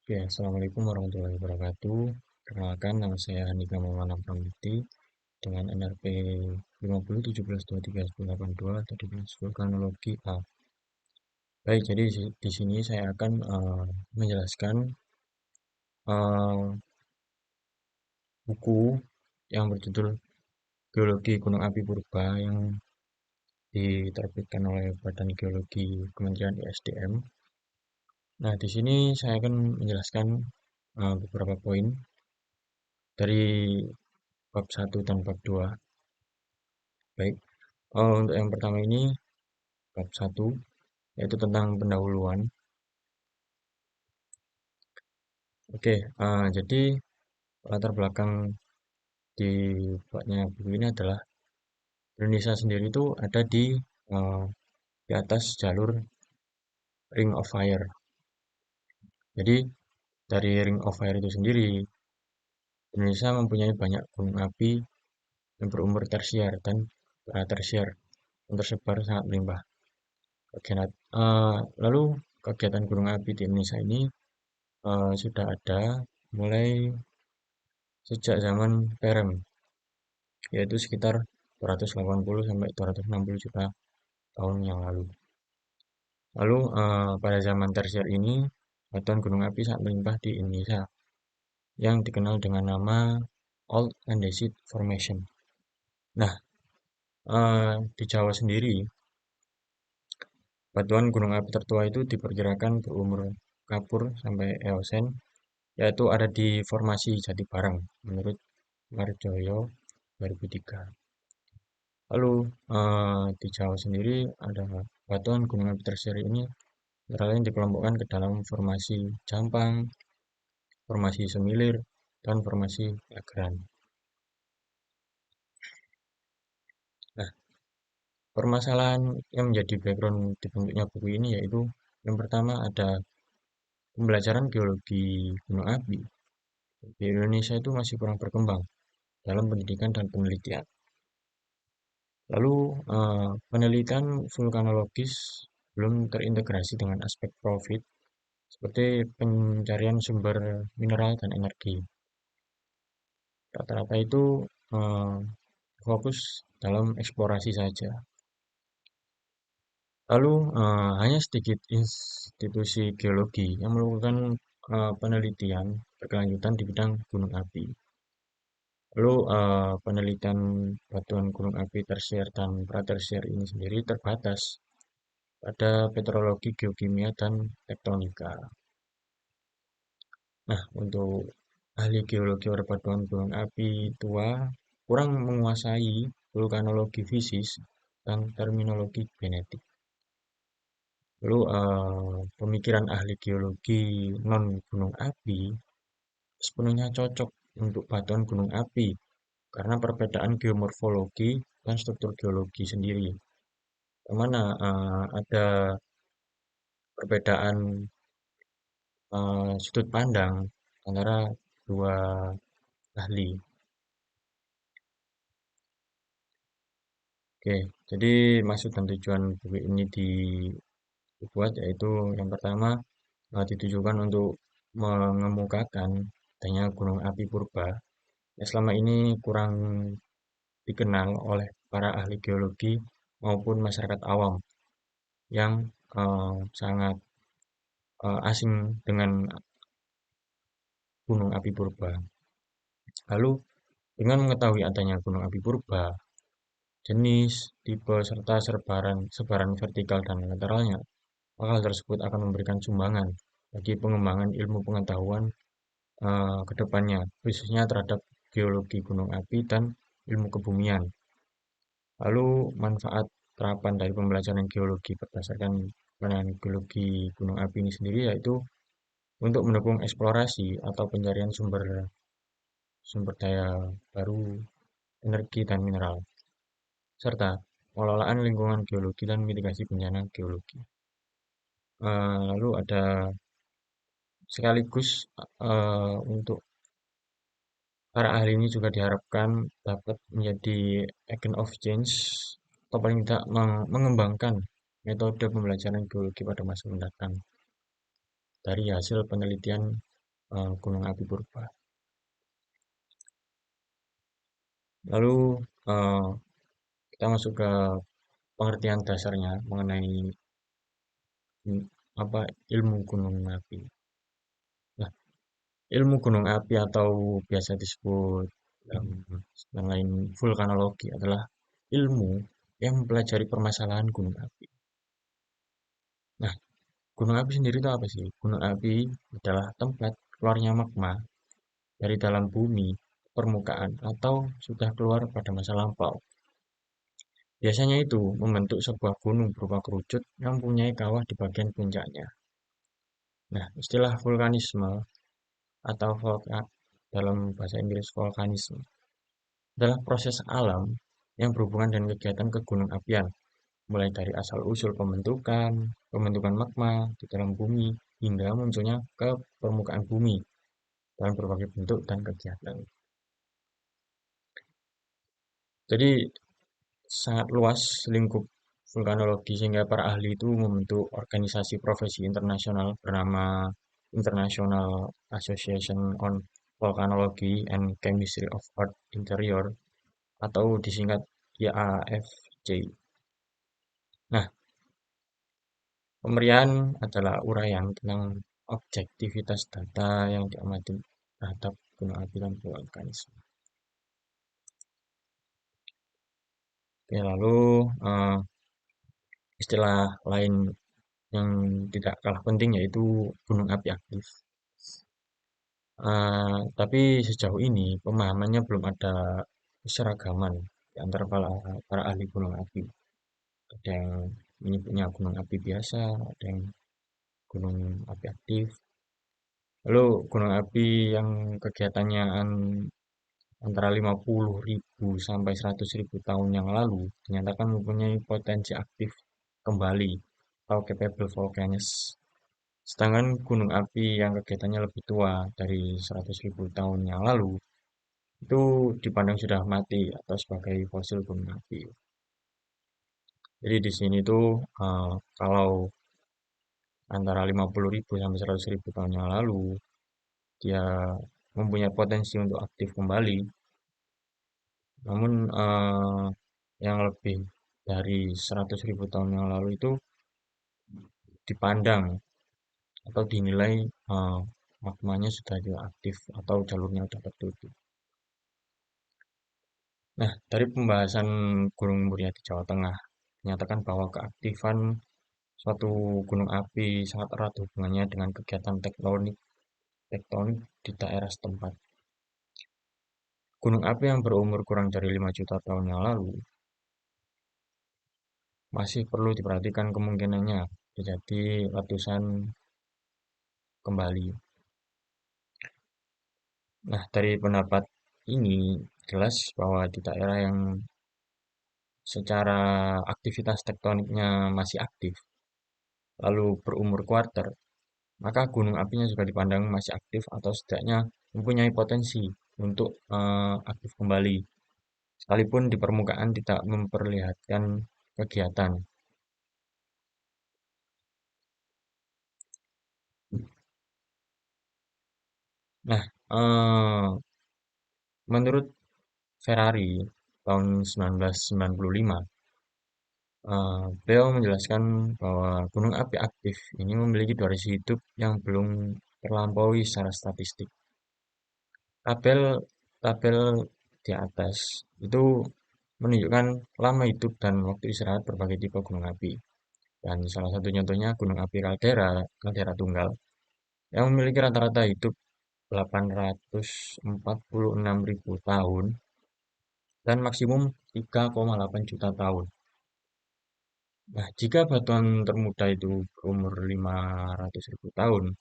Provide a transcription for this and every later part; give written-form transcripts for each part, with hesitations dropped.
Oke, Assalamualaikum warahmatullahi wabarakatuh. Perkenalkan, nama saya Handika Maulana Pramukti dengan NRP 5017231082 atau dikenal vulkanologi A. Baik, jadi di sini saya akan menjelaskan eh, buku yang berjudul Geologi Gunung Api Purba yang diterbitkan oleh Badan Geologi Kementerian ISDM. Nah, di sini saya akan menjelaskan beberapa poin dari bab 1 dan bab 2. Baik, untuk yang pertama ini bab 1 yaitu tentang pendahuluan. Oke, jadi latar belakang dibuatnya buku ini adalah Indonesia sendiri itu ada eh, di atas jalur Ring of Fire. Jadi dari Ring of Fire itu sendiri, Indonesia mempunyai banyak gunung api yang berumur tersier dan pratersier yang tersebar sangat melimpah. Lalu kegiatan gunung api di Indonesia ini sudah ada mulai sejak zaman Perem, yaitu sekitar 280 sampai 260 juta tahun yang lalu. Lalu pada zaman tersier ini, batuan gunung api sangat melimpah di Indonesia yang dikenal dengan nama Old Andesit Formation. Nah, di Jawa sendiri, batuan gunung api tertua itu diperkirakan berumur kapur sampai Eosen, yaitu ada di formasi Jati Barang menurut Marjoyo 2003. Lalu di Jawa sendiri ada batuan gunung api tersier ini antara lain dikelompokkan ke dalam formasi Jampang, formasi Semilir, dan formasi Ageran. Nah, permasalahan yang menjadi background dibentuknya buku ini yaitu yang pertama ada pembelajaran geologi gunung api di Indonesia itu masih kurang berkembang dalam pendidikan dan penelitian. Lalu penelitian vulkanologis belum terintegrasi dengan aspek profit seperti pencarian sumber mineral dan energi. Rata-rata itu eh, fokus dalam eksplorasi saja. Lalu hanya sedikit institusi geologi yang melakukan penelitian berkelanjutan di bidang gunung api. Lalu penelitian batuan gunung api tersier dan pratersier ini sendiri terbatas pada petrologi, geokimia, dan tektonika. Nah, untuk ahli geologi batuan gunung api tua kurang menguasai vulkanologi fisis dan terminologi genetik. Lalu pemikiran ahli geologi non gunung api sepenuhnya cocok untuk batuan gunung api karena perbedaan geomorfologi dan struktur geologi sendiri. Kemana ada perbedaan sudut pandang antara dua ahli. Oke, jadi maksud dan tujuan buku ini dibuat yaitu yang pertama ditujukan untuk mengemukakan adanya gunung api purba yang selama ini kurang dikenal oleh para ahli geologi maupun masyarakat awam yang sangat asing dengan gunung api purba. Lalu dengan mengetahui adanya gunung api purba, jenis, tipe, serta sebaran vertikal dan lateralnya, maka hal tersebut akan memberikan sumbangan bagi pengembangan ilmu pengetahuan ke depannya, khususnya terhadap geologi gunung api dan ilmu kebumian. Lalu manfaat terapan dari pembelajaran geologi berdasarkan penelitian geologi gunung api ini sendiri yaitu untuk mendukung eksplorasi atau pencarian sumber sumber daya baru, energi dan mineral, serta pengelolaan lingkungan geologi dan mitigasi bencana geologi. Lalu ada sekaligus untuk para ahli ini juga diharapkan dapat menjadi agent of change atau paling tidak mengembangkan metode pembelajaran geologi pada masa mendatang dari hasil penelitian gunung api purba. Lalu eh, kita masuk ke pengertian dasarnya mengenai apa ilmu gunung api. Nah, ilmu gunung api atau biasa disebut yang, yang lain vulkanologi adalah ilmu yang mempelajari permasalahan gunung api. Nah, gunung api sendiri itu apa sih? Gunung api adalah tempat keluarnya magma dari dalam bumi, permukaan, atau sudah keluar pada masa lampau. Biasanya itu membentuk sebuah gunung berupa kerucut yang mempunyai kawah di bagian puncaknya. Nah, istilah vulkanisme atau dalam bahasa Inggris vulkanisme adalah proses alam yang berhubungan dengan kegiatan kegunung apian, mulai dari asal-usul pembentukan magma di dalam bumi, hingga munculnya ke permukaan bumi dalam berbagai bentuk dan kegiatan. Jadi sangat luas lingkup vulkanologi sehingga para ahli itu membentuk organisasi profesi internasional bernama International Association on Volcanology and Chemistry of Earth Interior atau disingkat IAFC. Nah, pemberian adalah uraian tentang objektivitas data yang diamati terhadap gunung api dan vulkanisme. Oke, lalu istilah lain yang tidak kalah penting yaitu gunung api aktif. Tapi sejauh ini pemahamannya belum ada keseragaman di antara para ahli gunung api. Ada yang menyebutnya gunung api biasa, ada yang gunung api aktif. Lalu gunung api yang kegiatannya antara 50.000 sampai 100.000 tahun yang lalu dinyatakan mempunyai potensi aktif kembali atau capable volcanoes. Sedangkan gunung api yang kegiatannya lebih tua dari 100.000 tahun yang lalu itu dipandang sudah mati atau sebagai fosil gunung api. Jadi di sini tuh kalau antara 50.000 sampai 100.000 tahun yang lalu dia mempunyai potensi untuk aktif kembali, namun yang lebih dari 100.000 tahun yang lalu itu dipandang atau dinilai eh, magmanya sudah tidak aktif atau jalurnya sudah tertutup. Nah, dari pembahasan Gunung Muria di Jawa Tengah, menyatakan bahwa keaktifan suatu gunung api sangat erat hubungannya dengan kegiatan tektonik di daerah setempat. Gunung api yang berumur kurang dari 5 juta tahun yang lalu masih perlu diperhatikan kemungkinannya terjadi letusan kembali. Nah, dari pendapat ini jelas bahwa di daerah yang secara aktivitas tektoniknya masih aktif, lalu berumur kuarter, maka gunung apinya juga dipandang masih aktif atau setidaknya mempunyai potensi untuk aktif kembali, sekalipun di permukaan tidak memperlihatkan kegiatan. Nah, menurut Ferrari tahun 1995, beliau menjelaskan bahwa gunung api aktif ini memiliki durasi hidup yang belum terlampaui secara statistik. Tabel tabel di atas itu menunjukkan lama hidup dan waktu istirahat berbagai tipe gunung api. Dan salah satu contohnya gunung api kaldera tunggal, yang memiliki rata-rata hidup 846.000 tahun dan maksimum 3,8 juta tahun. Nah, jika batuan termuda itu berumur 500.000 tahun,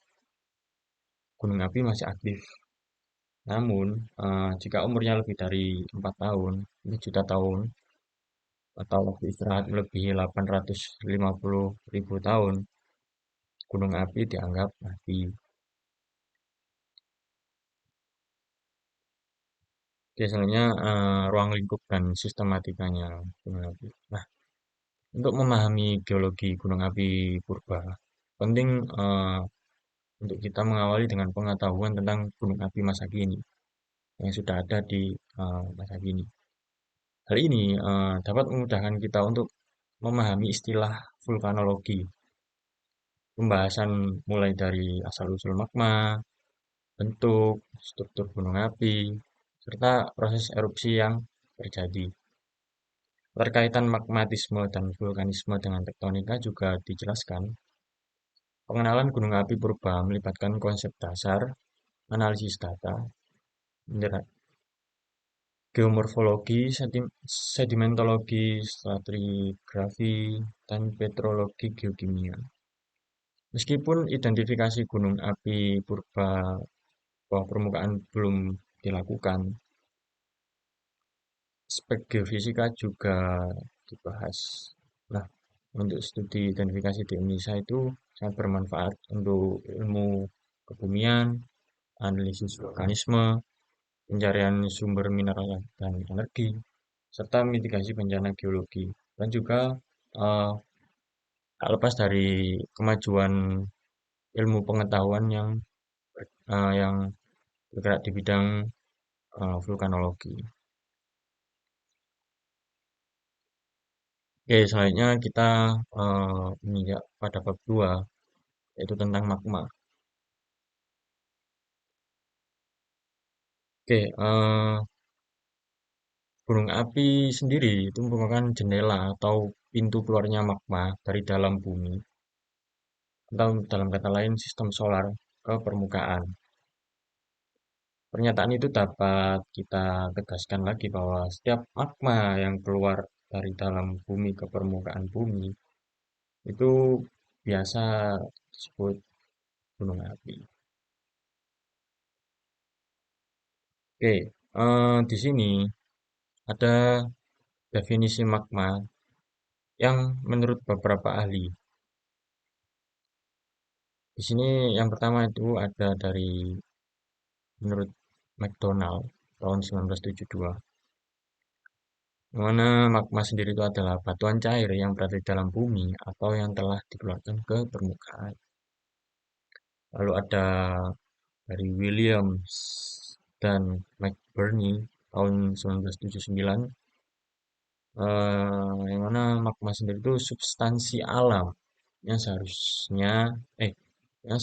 gunung api masih aktif. Namun, jika umurnya lebih dari 4 tahun, ini juta tahun, atau waktu istirahat melebihi 850.000 tahun, gunung api dianggap mati. Biasanya ruang lingkup dan sistematikanya gunung api. Nah, untuk memahami geologi gunung api purba, penting untuk kita mengawali dengan pengetahuan tentang gunung api masa kini yang sudah ada di masa kini. Hal ini dapat memudahkan kita untuk memahami istilah vulkanologi, pembahasan mulai dari asal-usul magma, bentuk, struktur gunung api, serta proses erupsi yang terjadi. Terkaitan magmatisme dan vulkanisme dengan tektonika juga dijelaskan. Pengenalan gunung api purba melibatkan konsep dasar, analisis data, geomorfologi, sedimentologi, stratigrafi, dan petrologi geokimia. Meskipun identifikasi gunung api purba bawah permukaan belum dilakukan, aspek geofisika juga dibahas. Nah, untuk studi identifikasi di Indonesia itu sangat bermanfaat untuk ilmu kebumian, analisis vulkanisme, pencarian sumber mineral dan energi, serta mitigasi bencana geologi. Dan juga eh, tak lepas dari kemajuan ilmu pengetahuan yang bergerak di bidang vulkanologi. Oke, selanjutnya kita menginjak pada bab 2, yaitu tentang magma. Oke, gunung api sendiri itu merupakan jendela atau pintu keluarnya magma dari dalam bumi, atau dalam kata lain sistem solar ke permukaan. Pernyataan itu dapat kita tegaskan lagi bahwa setiap magma yang keluar dari dalam bumi ke permukaan bumi itu biasa disebut gunung api. Oke, di sini ada definisi magma yang menurut beberapa ahli. Di sini yang pertama itu ada dari menurut McDonald tahun 1972. Di mana magma sendiri itu adalah batuan cair yang berada di dalam bumi atau yang telah dikeluarkan ke permukaan. Lalu ada dari Williams dan McBurney tahun 1979, yang mana magma sendiri itu substansi alam yang seharusnya yang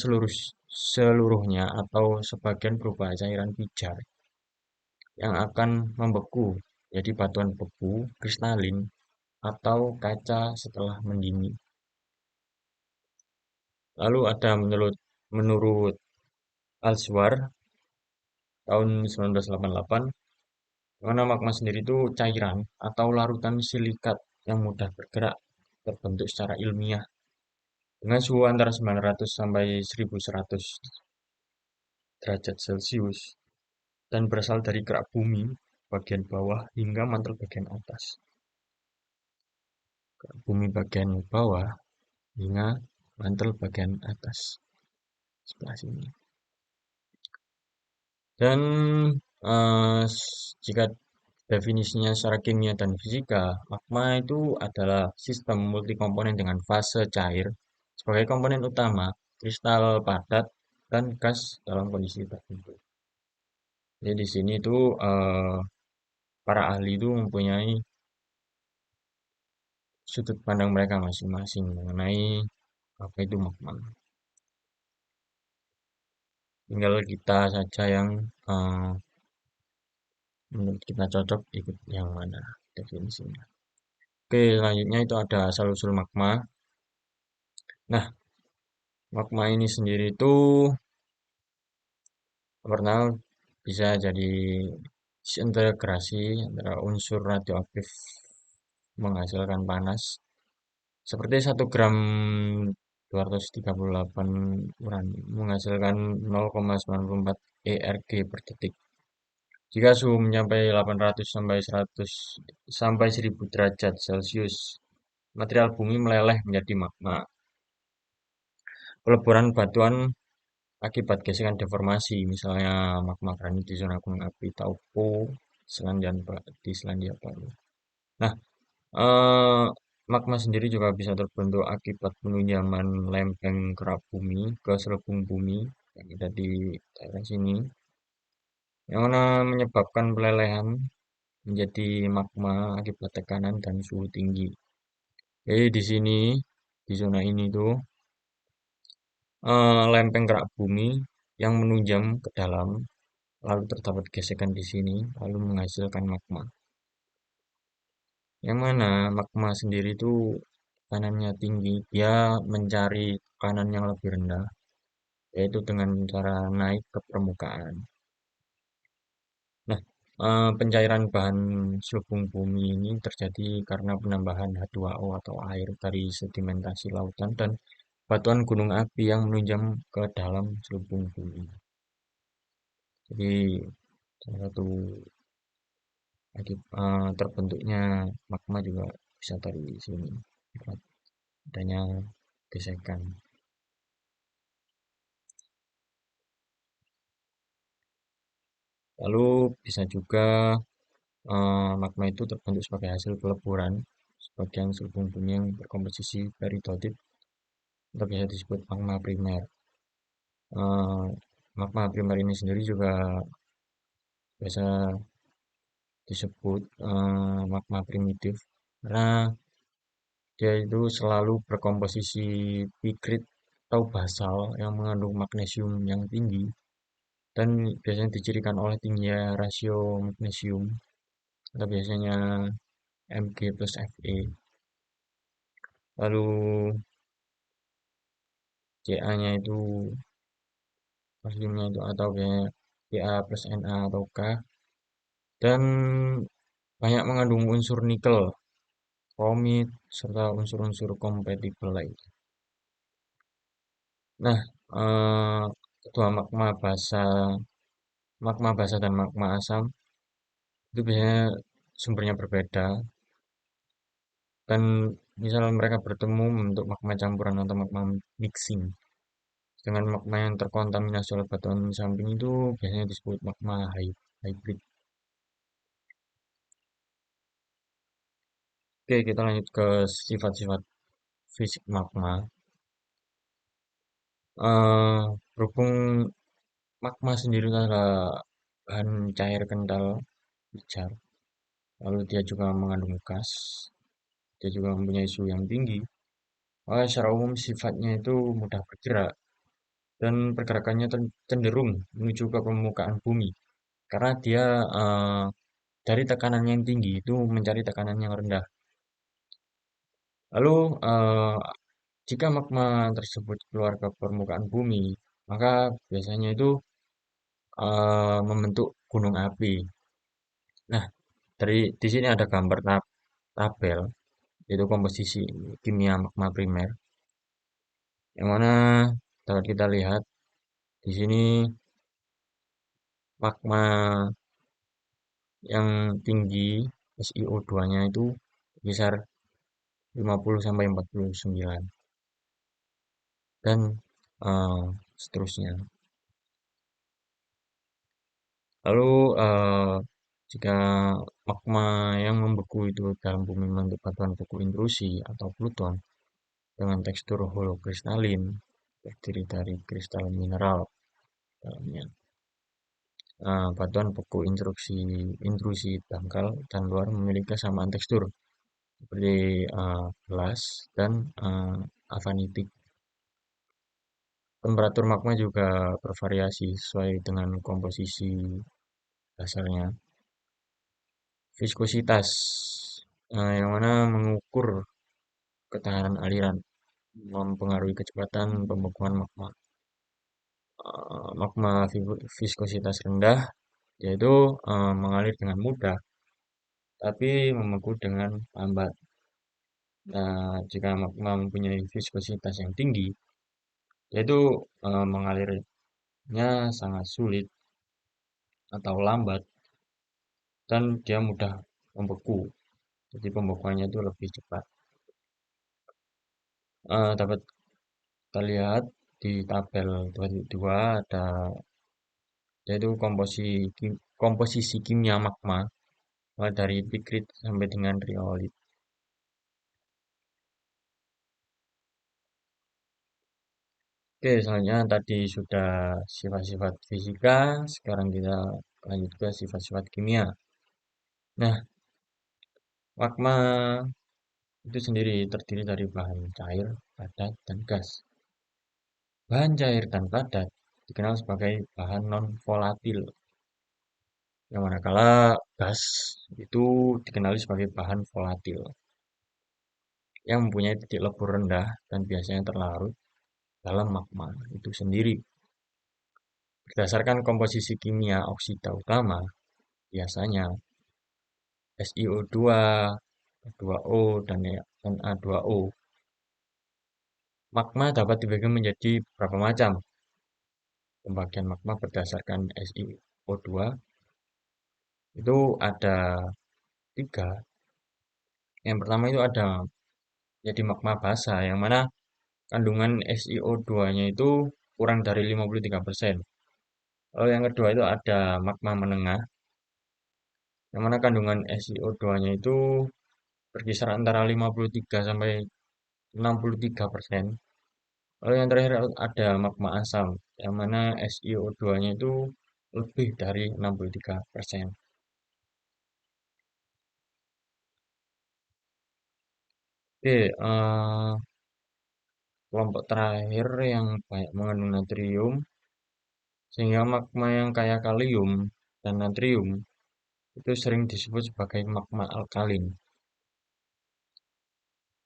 seluruhnya atau sebagian berupa cairan pijar yang akan membeku jadi batuan beku kristalin atau kaca setelah mendidih. Lalu ada menurut Alswar tahun 1988, mana magma sendiri itu cairan atau larutan silikat yang mudah bergerak terbentuk secara ilmiah dengan suhu antara 900 sampai 1100 derajat Celcius dan berasal dari kerak bumi bagian bawah hingga mantel bagian atas. Kerak bumi bagian bawah hingga mantel bagian atas sebelah sini. Dan jika definisinya secara kimia dan fisika, magma itu adalah sistem multikomponen dengan fase cair sebagai komponen utama, kristal padat, dan gas dalam kondisi tertentu. Jadi di sini itu para ahli itu mempunyai sudut pandang mereka masing-masing mengenai apa itu magma. Tinggal kita saja yang menurut kita cocok ikut yang mana definisinya. Oke, selanjutnya itu ada asal-usul magma. Nah, magma ini sendiri itu pertama bisa jadi disintegrasi antara unsur radioaktif menghasilkan panas seperti 1 gram 238 uranium menghasilkan 0,94 ERG per detik. Jika suhu mencapai 800 sampai 100 sampai 1000 derajat Celcius, material bumi meleleh menjadi magma. Peleburan batuan akibat gesekan deformasi, misalnya magma granit di zona gunung api Taupo di Selandia Baru. Nah, eh, Magma sendiri juga bisa terbentuk akibat penunjaman lempeng kerak bumi ke selubung bumi yang ada di daerah sini, yang mana menyebabkan pelelehan menjadi magma akibat tekanan dan suhu tinggi. Jadi di sini, di zona ini tuh, lempeng kerak bumi yang menunjam ke dalam, lalu terdapat gesekan di sini, lalu menghasilkan magma. Yang mana magma sendiri itu tekanannya tinggi, dia mencari tekanan yang lebih rendah, yaitu dengan cara naik ke permukaan. Nah, pencairan bahan selubung bumi ini terjadi karena penambahan H2O atau air dari sedimentasi lautan dan batuan gunung api yang menunjam ke dalam selubung bumi. Jadi, salah satu terbentuknya magma juga bisa dari sini, akibat adanya gesekan. Lalu bisa juga magma itu terbentuk sebagai hasil peleburan sebagian selubung bumi yang berkomposisi peridotit atau bisa disebut magma primer. Eh, Magma primer ini sendiri juga biasa disebut magma primitif karena dia itu selalu berkomposisi pikrit atau basal yang mengandung magnesium yang tinggi dan biasanya dicirikan oleh tingginya rasio magnesium atau biasanya Mg plus Fe. Lalu Ca-nya itu kalsiumnya itu atau kayak Ca plus Na atau K dan banyak mengandung unsur nikel, kromit, serta unsur-unsur kompatibel lainnya. Nah, eh, kedua magma basa dan magma asam itu biasanya sumbernya berbeda dan misal mereka bertemu membentuk magma campuran atau magma mixing. Dengan magma yang terkontaminasi oleh batuan samping itu biasanya disebut magma hybrid. Oke, kita lanjut ke sifat-sifat fisik magma. Berhubung magma sendiri adalah bahan cair kental pijar, lalu dia juga mengandung gas, dia juga mempunyai suhu yang tinggi. Maka secara umum sifatnya itu mudah bergerak dan pergerakannya cenderung menuju ke permukaan bumi karena dia dari tekanan yang tinggi itu mencari tekanan yang rendah. Lalu jika magma tersebut keluar ke permukaan bumi, maka biasanya itu membentuk gunung api. Nah, di sini ada gambar tabel, yaitu komposisi kimia magma primer, yang mana dapat kita lihat di sini magma yang tinggi SiO2-nya itu sebesar 50 sampai 49 dan eh, seterusnya. Lalu jika magma yang membeku itu dalam bumi membentuk batuan beku intrusi atau pluton dengan tekstur holokristalin, terdiri dari kristal mineral dalamnya. Batuan beku intrusi dangkal dan luar memiliki kesamaan tekstur seperti gelas dan avanitik. Temperatur magma juga bervariasi sesuai dengan komposisi dasarnya. Viskositas, yang mana mengukur ketahanan aliran, mempengaruhi kecepatan pembekuan magma. Magma viskositas rendah yaitu mengalir dengan mudah, tapi membeku dengan lambat. Nah, jika magma mempunyai viskositas yang tinggi, yaitu mengalirnya sangat sulit atau lambat dan dia mudah membeku. Jadi pembekuannya itu lebih cepat. Dapat kita lihat di tabel 2 ada yaitu komposisi kimia magma mulai dari pikrit sampai dengan riolit. Oke, selanjutnya tadi sudah sifat-sifat fisika, sekarang kita lanjut ke sifat-sifat kimia. Nah, magma itu sendiri terdiri dari bahan cair, padat, dan gas. Bahan cair dan padat dikenal sebagai bahan non-volatil, yang manakala gas itu dikenali sebagai bahan volatil, yang mempunyai titik lebur rendah dan biasanya terlarut dalam magma itu sendiri. Berdasarkan komposisi kimia oksida utama, biasanya SiO2, H2O, dan Na2O. Magma dapat dibagi menjadi beberapa macam. Pembagian magma berdasarkan SiO2 itu ada tiga. Yang pertama itu ada jadi magma basah, yang mana kandungan SiO2-nya itu kurang dari 53%. Lalu yang kedua itu ada magma menengah, yang mana kandungan SiO2-nya itu berkisar antara 53 sampai 63%. Lalu yang terakhir ada magma asam, yang mana SiO2-nya itu lebih dari 63%. Oke, kelompok terakhir yang banyak mengandung natrium, sehingga magma yang kaya kalium dan natrium itu sering disebut sebagai magma alkalin.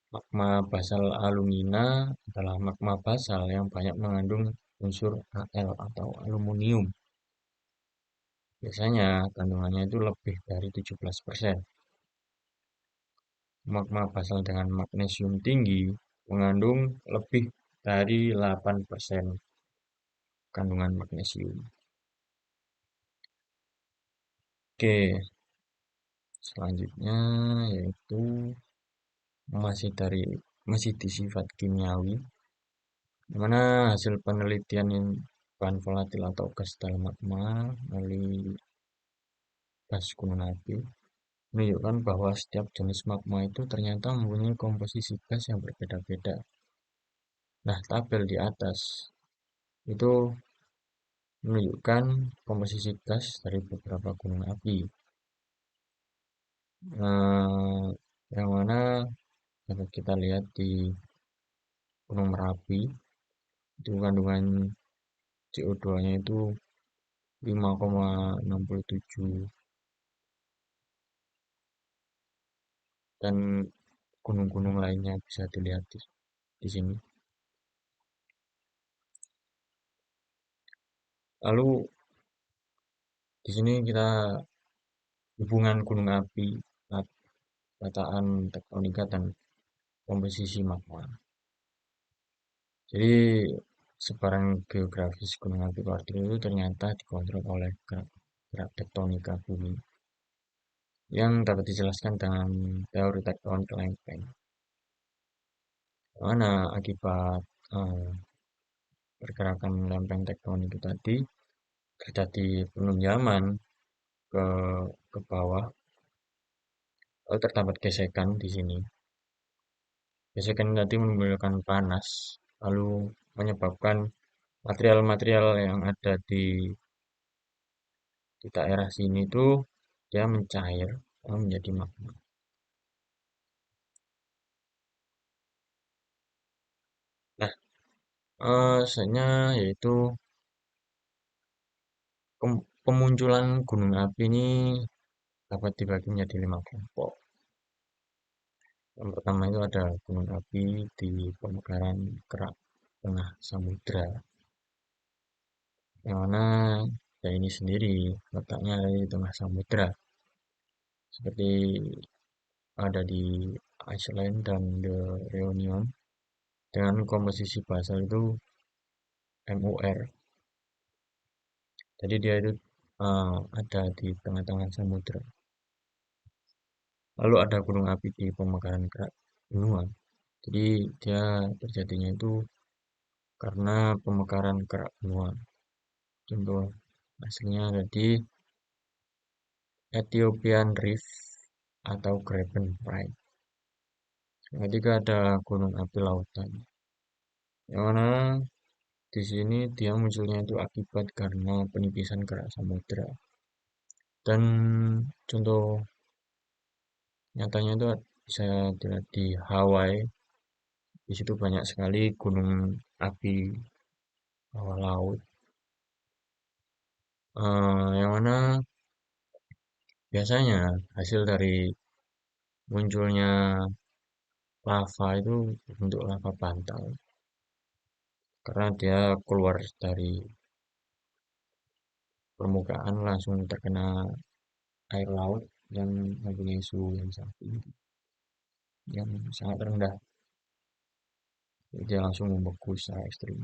Magma basal alumina adalah magma basal yang banyak mengandung unsur Al atau aluminium. Biasanya kandungannya itu lebih dari 17%. Magma basal dengan magnesium tinggi mengandung lebih dari 8% kandungan magnesium. Oke, selanjutnya yaitu masih di sifat kimiawi, di mana hasil penelitian yang bahan volatil atau gas dalam magma melalui gas gunung api menunjukkan bahwa setiap jenis magma itu ternyata mempunyai komposisi gas yang berbeda-beda. Nah, tabel di atas itu menunjukkan komposisi gas dari beberapa gunung api. Nah, yang mana dapat kita lihat di Gunung Merapi, itu kandungan CO2-nya itu 5,67 dan gunung-gunung lainnya bisa dilihat di sini. Lalu di sini kita hubungan gunung api, pemetaan tektonika dan komposisi magma. Jadi sebaran geografis gunung api Kartini itu ternyata dikontrol oleh gerak tektonika bumi yang dapat dijelaskan dengan teori tektonik lempeng. Mana akibat eh, pergerakan lempeng tektonik itu tadi terjadi penunjaman ke ke bawah, lalu terdapat gesekan di sini. Gesekan tadi menimbulkan panas, lalu menyebabkan material-material yang ada di daerah sini tuh dia mencair lalu menjadi magma. Nah, selanjutnya yaitu pemunculan gunung api ini dapat dibagi menjadi 5 kelompok. Yang pertama itu ada gunung api di pemekaran kerak tengah samudra, yang mana ya ini sendiri letaknya ada di tengah samudra, seperti ada di Iceland dan The Reunion, dengan komposisi basal itu MUR. Jadi dia itu ada di tengah-tengah samudra. Lalu ada gunung api di pemekaran kerak benua. Jadi dia terjadinya itu karena pemekaran kerak benua. Contoh aslinya ada di Ethiopian Rift atau Graben Pride. Yang ketiga ada gunung api lautan, yang mana Di sini dia munculnya itu akibat karena penipisan kerak samudra. Dan contoh nyatanya itu bisa dilihat di Hawaii. Di situ banyak sekali gunung api bawah laut. Yang mana biasanya hasil dari munculnya lava itu bentuk lava bantal karena dia keluar dari permukaan langsung terkena air laut yang mempunyai suhu yang sangat tinggi, yang sangat rendah. Dia langsung membeku secara ekstrim.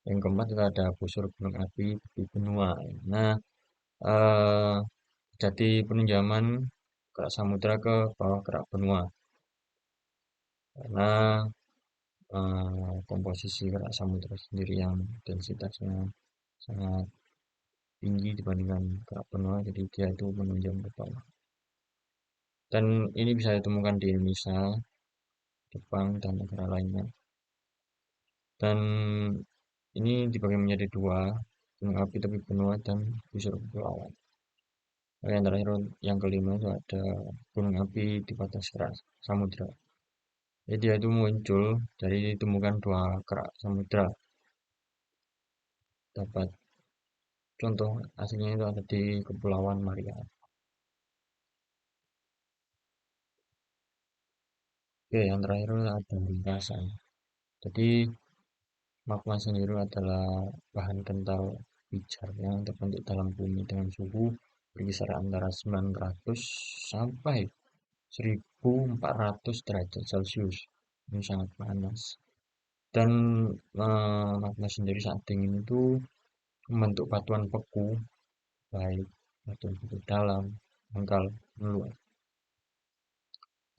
Yang keempat itu ada busur gunung api di benua. Nah, eh, jadi penunjaman kerak samudra ke bawah kerak benua karena komposisi kerak samudra sendiri yang densitasnya sangat tinggi dibandingkan kerak benua, jadi dia itu menunjam ke bawah. Dan ini bisa ditemukan di Indonesia, Jepang, dan negara lainnya. Dan ini dibagi menjadi dua, gunung api tepi benua dan busur kepulauan. Yang terakhir, yang kelima itu ada gunung api di batas kerak samudra. Jadi dia itu muncul dari ditemukan dua kerak samudra. Dapat contoh aslinya itu ada di Kepulauan Mariana. Oke, yang terakhir ada ringkasan. Jadi magma sendiri adalah bahan kental pijar yang terbentuk dalam bumi dengan suhu berkisar antara 900 sampai 1400 derajat Celcius. Ini sangat panas. Dan magma sendiri saat dingin itu membentuk batuan beku, baik batuan beku dalam, dangkal, meluap.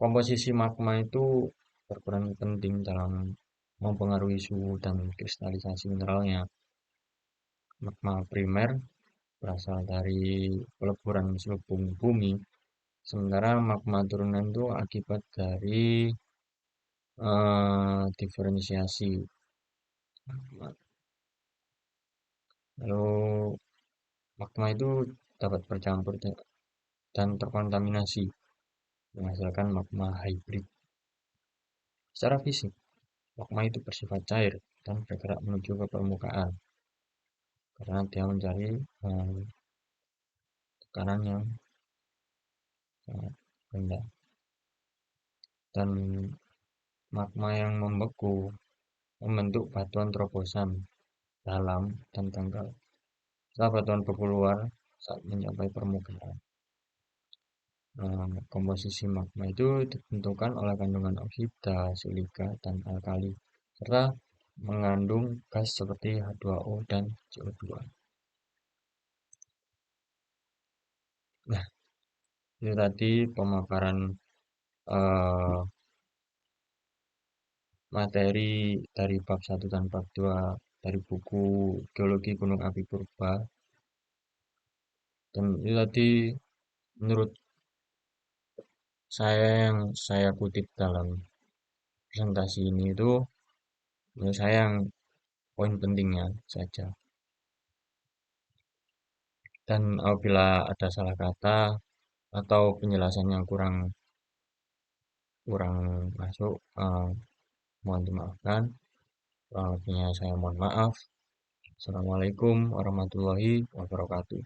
Komposisi magma itu berperan penting dalam mempengaruhi suhu dan kristalisasi mineralnya. Magma primer berasal dari peleburan selubung bumi, sementara magma turunan itu akibat dari diferensiasi magma. Lalu magma itu dapat bercampur dan terkontaminasi, menghasilkan magma hybrid. Secara fisik, magma itu bersifat cair dan bergerak menuju ke permukaan karena dia mencari tekanan yang sangat rendah. Dan magma yang membeku membentuk batuan terobosan dalam dan dangkal. Setelah batuan beku keluar saat mencapai permukaan. Komposisi magma itu ditentukan oleh kandungan oksida, silika, dan alkali, serta mengandung gas seperti H2O dan CO2. Nah, itu tadi pemaparan eh, materi dari bab 1 dan bab 2 dari buku Geologi Gunung Api Purba. Dan itu tadi menurut saya yang saya kutip dalam presentasi ini itu menurut saya yang poin pentingnya saja. Dan apabila ada salah kata atau penjelasan yang kurang kurang masuk, mohon dimaafkan. Kurang lebihnya saya mohon maaf. Assalamualaikum warahmatullahi wabarakatuh.